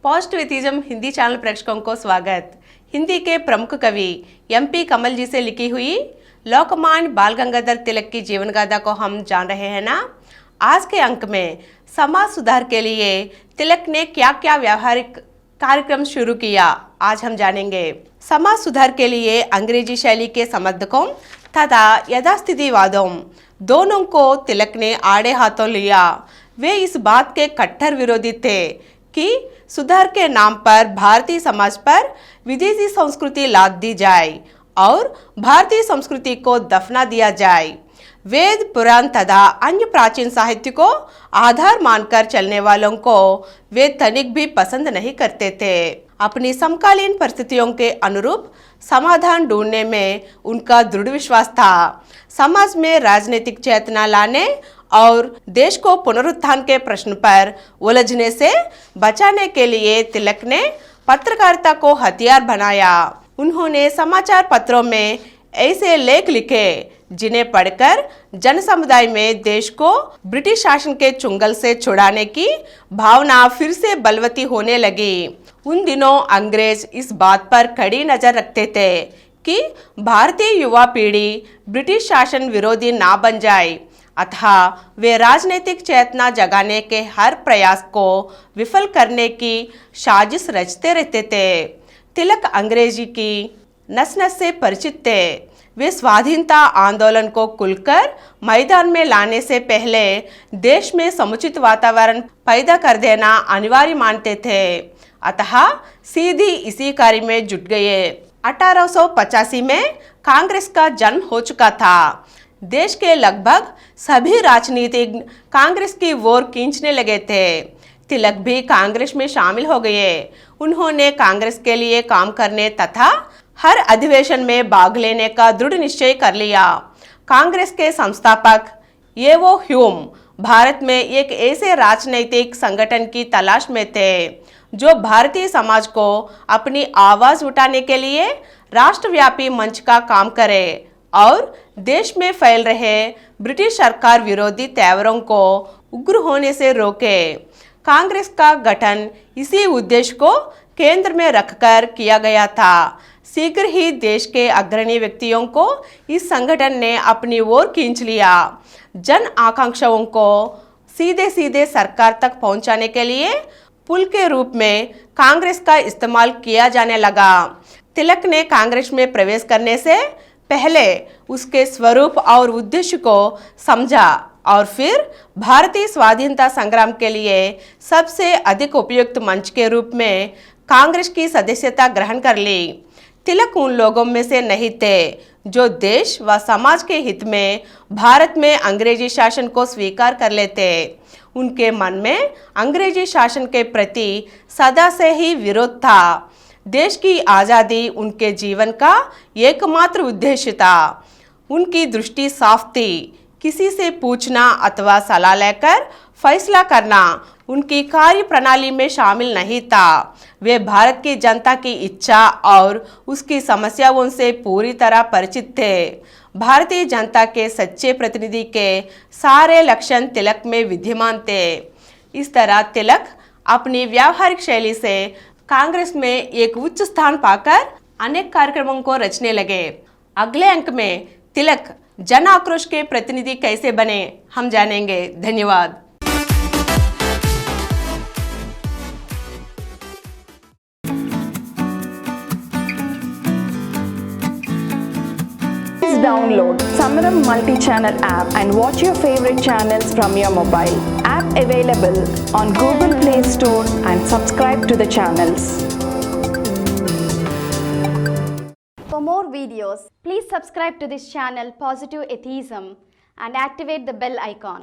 Positive atheism Hindi channel प्रेक्षकों को स्वागत। हिंदी के प्रमुख कवि एमपी कमल जी से लिखी हुई लोकमान्य बाल गंगाधर तिलक की जीवन गाथा को हम जान रहे हैं ना। आज के अंक में समाज सुधार के लिए तिलक ने क्या क्या व्यावहारिक कार्यक्रम शुरू किया, आज हम जानेंगे। समाज सुधार के लिए अंग्रेजी शैली के समर्थकों तथा यथास्थितिवादों दोनों को तिलक ने आड़े हाथों लिया। वे इस बात के कट्टर विरोधी थे कि सुधार के नाम पर भारतीय समाज पर विदेशी संस्कृति लाद दी जाए और भारतीय संस्कृति को दफना दिया जाए। वेद, पुराण तथा अन्य प्राचीन साहित्य को आधार मानकर चलने वालों को वे तनिक भी पसंद नहीं करते थे। अपनी समकालीन परिस्थितियों के अनुरूप समाधान ढूंढने में उनका दृढ़ विश्वास था। समाज में राजनीतिक चेतना लाने और देश को पुनरुत्थान के प्रश्न पर उलझने से बचाने के लिए तिलक ने पत्रकारिता को हथियार बनाया। उन्होंने समाचार पत्रों में ऐसे लेख लिखे जिन्हें पढ़कर जन समुदाय में देश को ब्रिटिश शासन के चुंगल से छुड़ाने की भावना फिर से बलवती होने लगी। उन दिनों अंग्रेज इस बात पर कड़ी नजर रखते थे कि भारतीय युवा पीढ़ी ब्रिटिश शासन विरोधी ना बन जाए, अतः वे राजनीतिक चेतना जगाने के हर प्रयास को विफल करने की साजिश रचते रहते थे। तिलक अंग्रेजी की नस नस से परिचित थे। वे स्वाधीनता आंदोलन को खुलकर मैदान में लाने से पहले देश में समुचित वातावरण पैदा कर देना अनिवार्य मानते थे, अतः सीधी इसी कार्य में जुट गए। 1885 में कांग्रेस का जन्म हो चुका था। देश के लगभग सभी राजनीतिज्ञ कांग्रेस की ओर खींचने लगे थे। तिलक भी कांग्रेस में शामिल हो गए। उन्होंने कांग्रेस के लिए काम करने तथा हर अधिवेशन में भाग लेने का दृढ़ निश्चय कर लिया। कांग्रेस के संस्थापक एवो ह्यूम भारत में एक ऐसे राजनीतिक संगठन की तलाश में थे जो भारतीय समाज को अपनी आवाज उठाने के लिए राष्ट्रव्यापी मंच का काम करे और देश में फैल रहे ब्रिटिश सरकार विरोधी तेवरों को उग्र होने से रोके। कांग्रेस का गठन इसी उद्देश्य को केंद्र में रखकर किया गया था। शीघ्र ही देश के अग्रणी व्यक्तियों को इस संगठन ने अपनी ओर खींच लिया। जन आकांक्षाओं को सीधे सीधे सरकार तक पहुंचाने के लिए पुल के रूप में कांग्रेस का इस्तेमाल किया जाने लगा। तिलक ने कांग्रेस में प्रवेश करने से पहले उसके स्वरूप और उद्देश्य को समझा और फिर भारतीय स्वाधीनता संग्राम के लिए सबसे अधिक उपयुक्त मंच के रूप में कांग्रेस की सदस्यता ग्रहण कर ली। तिलक उन लोगों में से नहीं थे जो देश व समाज के हित में भारत में अंग्रेजी शासन को स्वीकार कर लेते। उनके मन में अंग्रेजी शासन के प्रति सदा से ही विरोध था। देश की आज़ादी उनके जीवन का एकमात्र उद्देश्य था। उनकी दृष्टि साफ थी। किसी से पूछना अथवा सलाह लेकर फैसला करना उनकी कार्य प्रणाली में शामिल नहीं था। वे भारत की जनता की इच्छा और उसकी समस्याओं से पूरी तरह परिचित थे। भारतीय जनता के सच्चे प्रतिनिधि के सारे लक्षण तिलक में विद्यमान थे। इस तरह तिलक अपनी व्यावहारिक शैली से कांग्रेस में एक उच्च स्थान पाकर अनेक कार्यक्रमों को रचने लगे। अगले अंक में तिलक जन आक्रोश के प्रतिनिधि कैसे बने, हम जानेंगे। धन्यवाद। Please download Samaram multi-channel app and watch your favorite channels from your mobile. App available on Google Play Store and subscribe to the channels. For more videos, please subscribe to this channel Positive Atheism and activate the bell icon.